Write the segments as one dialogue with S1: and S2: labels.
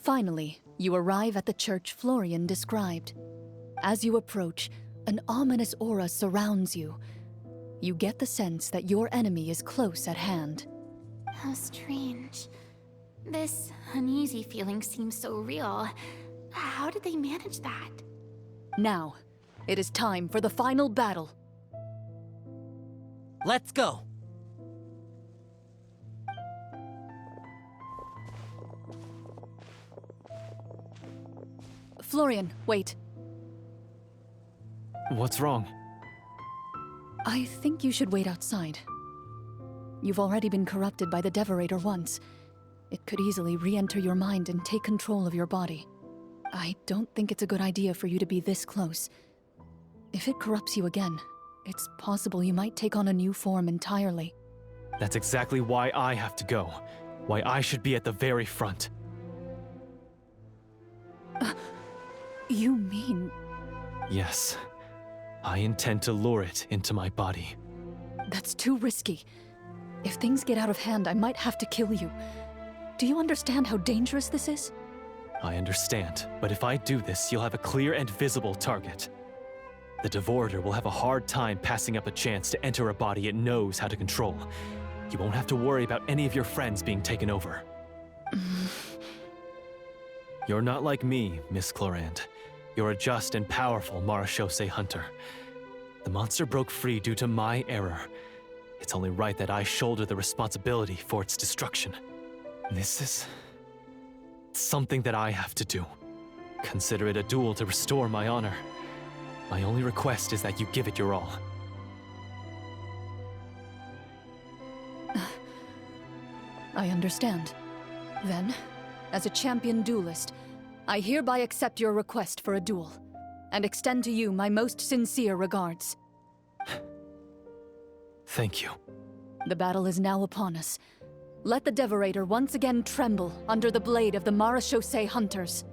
S1: Finally, you arrive at the church Florian described. As you approach, an ominous aura surrounds you. You get the sense that your enemy is close at hand.
S2: How strange. This uneasy feeling seems so real. How did they manage that?
S1: Now, it is time for the final battle.
S3: Let's go!
S1: Florian, wait.
S4: What's wrong?
S1: I think you should wait outside. You've already been corrupted by the Devorator once. It could easily re-enter your mind and take control of your body. I don't think it's a good idea for you to be this close. If it corrupts you again, it's possible you might take on a new form entirely.
S4: That's exactly why I have to go. Why I should be at the very front.
S1: You mean...
S4: Yes. I intend to lure it into my body.
S1: That's too risky. If things get out of hand, I might have to kill you. Do you understand how dangerous this is?
S4: I understand, but if I do this, you'll have a clear and visible target. The Devorator will have a hard time passing up a chance to enter a body it knows how to control. You won't have to worry about any of your friends being taken over. You're not like me, Miss Clorand. You're a just and powerful Marechaussee hunter. The monster broke free due to my error. It's only right that I shoulder the responsibility for its destruction. This is... something that I have to do. Consider it a duel to restore my honor. My only request is that you give it your all.
S1: I understand. Then, as a champion duelist, I hereby accept your request for a duel, and extend to you my most sincere regards.
S4: Thank you.
S1: The battle is now upon us. Let the Devorator once again tremble under the blade of the Marechaussee hunters.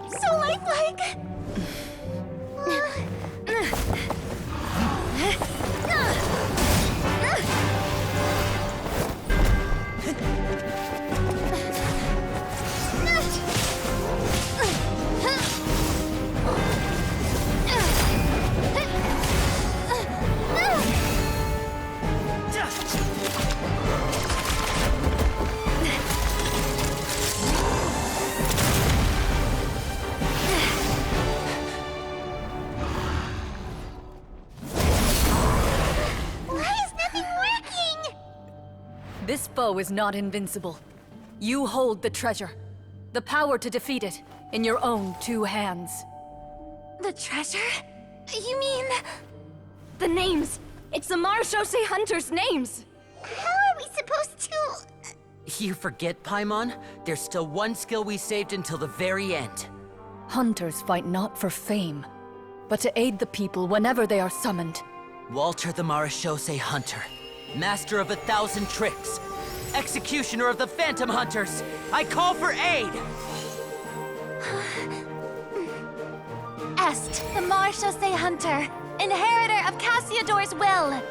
S2: So lifelike!
S1: This foe is not invincible. You hold the treasure. The power to defeat it in your own two hands.
S2: The treasure? You mean... The names! It's the Marechaussee hunters' names! How are we supposed to...
S3: You forget, Paimon? There's still one skill we saved until the very end.
S1: Hunters fight not for fame, but to aid the people whenever they are summoned.
S3: Walter the Marechaussee Hunter, master of 1,000 tricks, executioner of the Phantom Hunters, I call for aid!
S2: Est, the Marechaussee Hunter, inheritor of Cassiodor's will,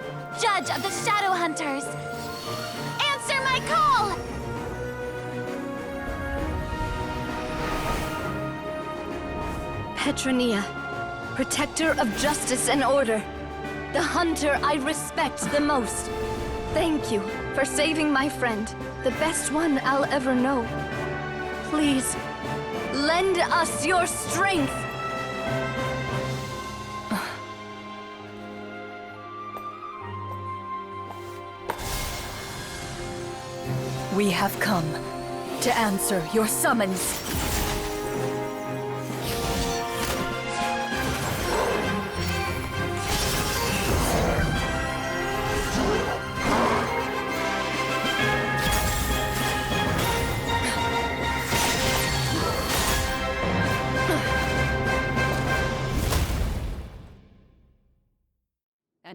S2: judge of the Shadow Hunters. Answer my call!
S5: Petronia, protector of justice and order. The hunter I respect the most. Thank you for saving my friend, the best one I'll ever know. Please, lend us your strength!
S1: We have come to answer your summons.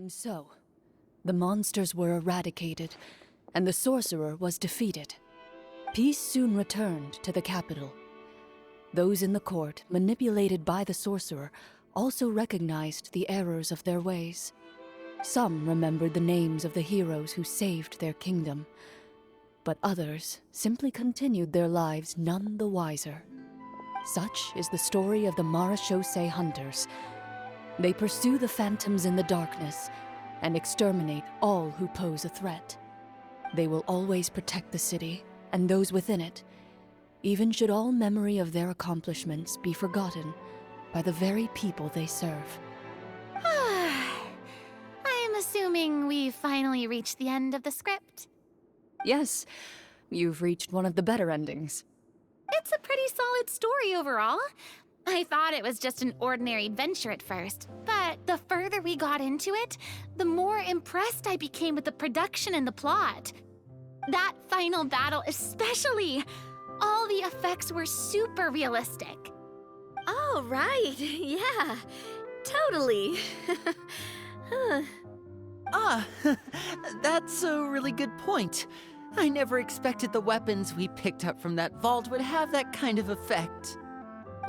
S1: And so, the monsters were eradicated, and the sorcerer was defeated. Peace soon returned to the capital. Those in the court, manipulated by the sorcerer, also recognized the errors of their ways. Some remembered the names of the heroes who saved their kingdom, but others simply continued their lives none the wiser. Such is the story of the Marechaussee Hunters. They pursue the phantoms in the darkness and exterminate all who pose a threat. They will always protect the city and those within it, even should all memory of their accomplishments be forgotten by the very people they serve.
S2: I am assuming we've finally reached the end of the script.
S1: Yes, you've reached one of the better endings.
S2: It's a pretty solid story overall. I thought it was just an ordinary adventure at first, but the further we got into it, the more impressed I became with the production and the plot. That final battle especially. All the effects were super realistic.
S5: Oh, right. Yeah, totally.
S3: That's a really good point. I never expected the weapons we picked up from that vault would have that kind of effect.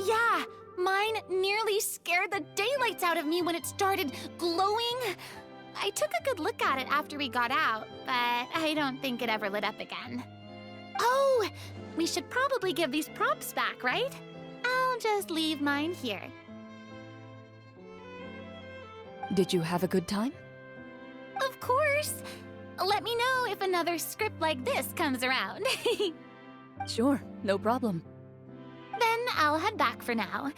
S2: Yeah, mine nearly scared the daylights out of me when it started glowing. I took a good look at it after we got out, but I don't think it ever lit up again. Oh, we should probably give these props back, right? I'll just leave mine here.
S1: Did you have a good time?
S2: Of course. Let me know if another script like this comes around.
S1: Sure, no problem.
S2: Then I'll head back for now.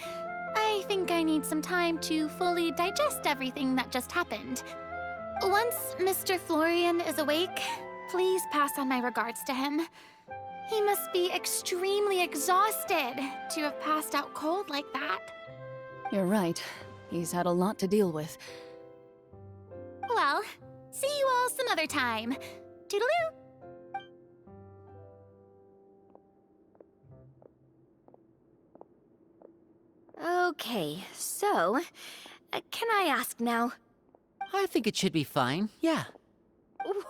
S2: I think I need some time to fully digest everything that just happened. Once Mr. Florian is awake, please pass on my regards to him. He must be extremely exhausted to have passed out cold like that.
S1: You're right. He's had a lot to deal with.
S2: Well, see you all some other time. Toodaloo!
S5: Okay, so, can I ask now?
S3: I think it should be fine, yeah.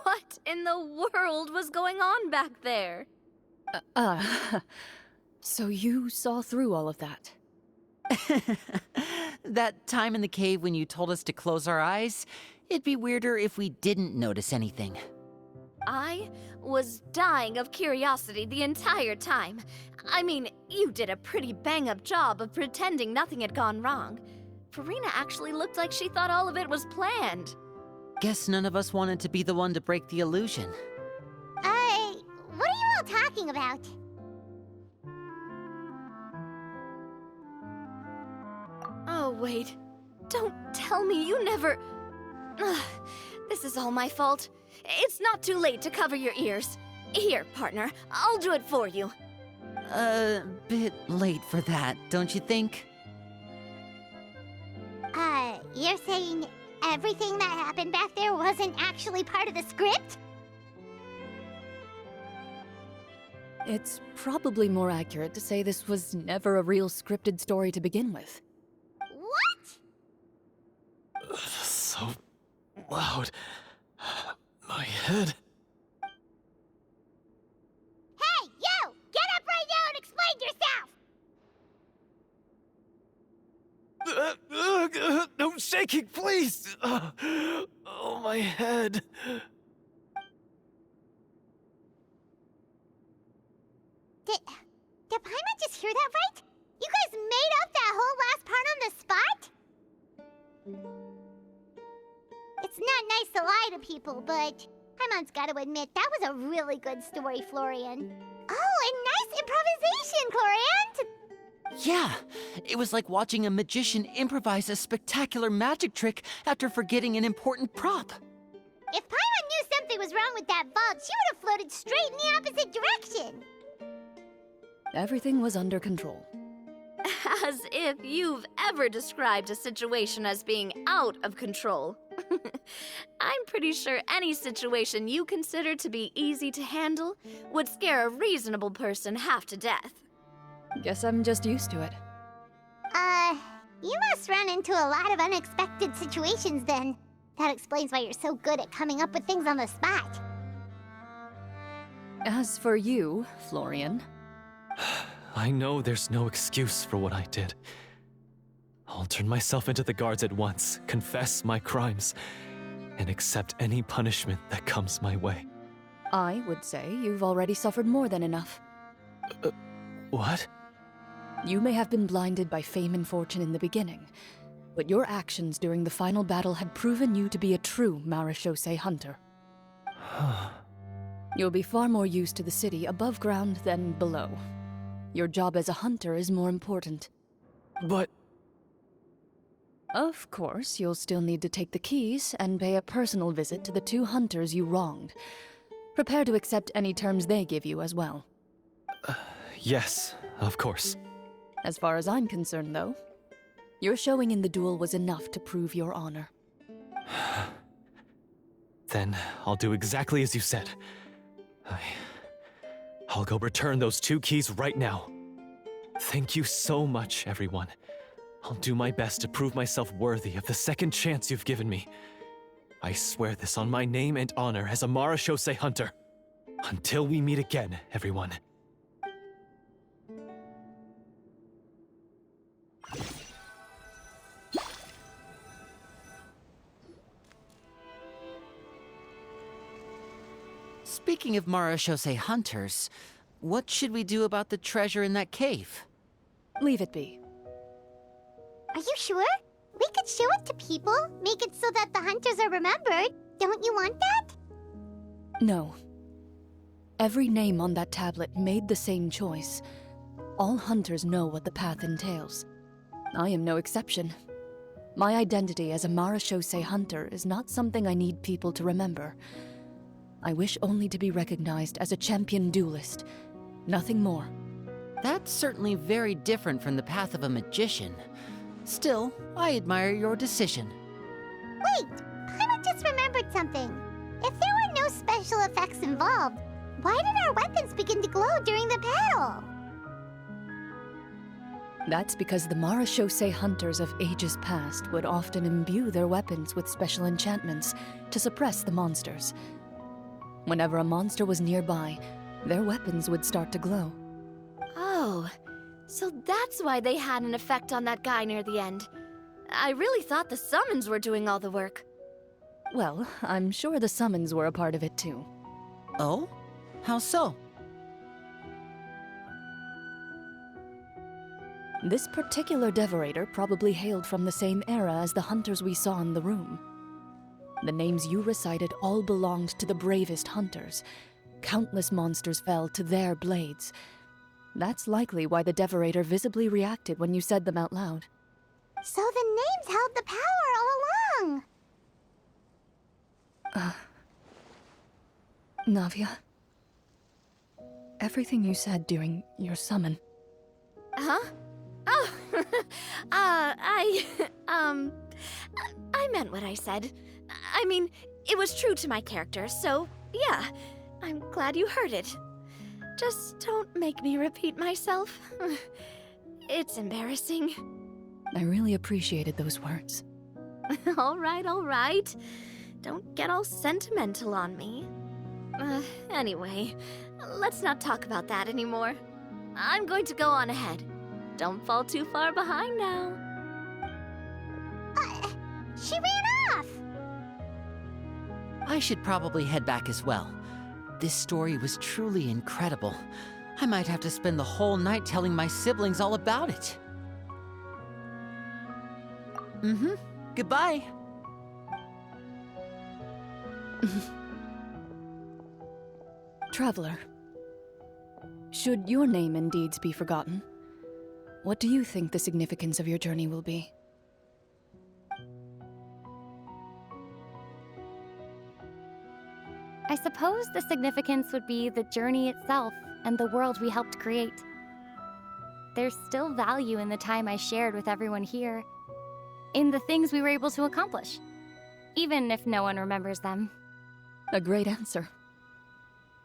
S5: What in the world was going on back there?
S1: So you saw through all of that?
S3: That time in the cave when you told us to close our eyes, it'd be weirder if we didn't notice anything.
S5: I was dying of curiosity the entire time. I mean, you did a pretty bang-up job of pretending nothing had gone wrong. Farina actually looked like she thought all of it was planned.
S3: Guess none of us wanted to be the one to break the illusion.
S2: What are you all talking about?
S5: Oh, wait. Don't tell me you never... Ugh, this is all my fault. It's not too late to cover your ears. Here, partner, I'll do it for you.
S3: A bit late for that, don't you think?
S2: You're saying everything that happened back there wasn't actually part of the script?
S1: It's probably more accurate to say this was never a real scripted story to begin with.
S2: What?
S4: So loud. My head.
S2: Hey, you! Get up right now and explain yourself!
S4: No shaking, please! Oh, my head.
S2: Did Paimon just hear that right? You guys made up that whole last part on the spot? It's not nice to lie to people, but Paimon's gotta admit, that was a really good story, Florian. Oh, and nice improvisation, Florian!
S3: Yeah, it was like watching a magician improvise a spectacular magic trick after forgetting an important prop.
S2: If Paimon knew something was wrong with that vault, she would have floated straight in the opposite direction.
S1: Everything was under control.
S5: As if you've ever described a situation as being out of control. I'm pretty sure any situation you consider to be easy to handle would scare a reasonable person half to death.
S1: Guess I'm just used to it.
S2: You must run into a lot of unexpected situations then.
S6: That explains why you're so good at coming up with things on the spot.
S1: As for you, Florian,
S4: I know there's no excuse for what I did. I'll turn myself into the guards at once, confess my crimes, and accept any punishment that comes my way.
S1: I would say you've already suffered more than enough.
S4: What?
S1: You may have been blinded by fame and fortune in the beginning, but your actions during the final battle had proven you to be a true Marechaussee hunter. You'll be far more used to the city above ground than below. Your job as a hunter is more important.
S4: But...
S1: Of course, you'll still need to take the keys and pay a personal visit to the 2 hunters you wronged. Prepare to accept any terms they give you as well.
S4: Yes, of course.
S1: As far as I'm concerned, though, your showing in the duel was enough to prove your honor.
S4: Then I'll do exactly as you said. I'll go return those 2 keys right now. Thank you so much, everyone. I'll do my best to prove myself worthy of the second chance you've given me. I swear this on my name and honor as a Marechaussee hunter. Until we meet again, everyone.
S3: Speaking of Marechaussee hunters, what should we do about the treasure in that cave?
S1: Leave it be.
S6: Are you sure? We could show it to people, make it so that the hunters are remembered. Don't you want that?
S1: No. Every name on that tablet made the same choice. All hunters know what the path entails. I am no exception. My identity as a Marechaussee hunter is not something I need people to remember. I wish only to be recognized as a champion duelist. Nothing more.
S3: That's certainly very different from the path of a magician. Still, I admire your decision.
S6: Wait! Paimon just remembered something. If there were no special effects involved, why did our weapons begin to glow during the battle?
S1: That's because the Marechaussee hunters of ages past would often imbue their weapons with special enchantments to suppress the monsters. Whenever a monster was nearby, their weapons would start to glow.
S5: Oh, so that's why they had an effect on that guy near the end. I really thought the summons were doing all the work.
S1: Well, I'm sure the summons were a part of it too.
S3: Oh? How so?
S1: This particular devorator probably hailed from the same era as the hunters we saw in the room. The names you recited all belonged to the bravest hunters. Countless monsters fell to their blades. That's likely why the devorator visibly reacted when you said them out loud.
S6: So the names held the power all along!
S1: Navia, everything you said during your summon.
S5: Huh? Oh, I meant what I said. I mean, it was true to my character, so yeah, I'm glad you heard it. Just don't make me repeat myself. It's embarrassing.
S1: I really appreciated those words.
S5: All right. Don't get all sentimental on me. Anyway, let's not talk about that anymore. I'm going to go on ahead. Don't fall too far behind now.
S6: She ran off!
S3: I should probably head back as well. This story was truly incredible. I might have to spend the whole night telling my siblings all about it. Goodbye.
S1: Traveler, should your name and deeds be forgotten, what do you think the significance of your journey will be?
S2: I suppose the significance would be the journey itself and the world we helped create. There's still value in the time I shared with everyone here, in the things we were able to accomplish, even if no one remembers them.
S1: A great answer.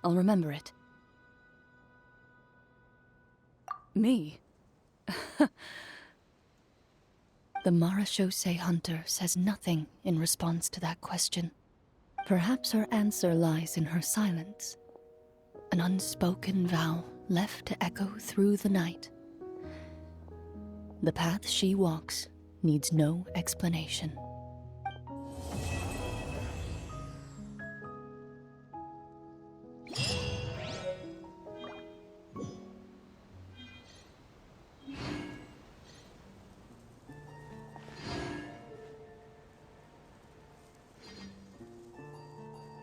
S1: I'll remember it. Me? The Marachose hunter says nothing in response to that question. Perhaps her answer lies in her silence, an unspoken vow left to echo through the night. The path she walks needs no explanation.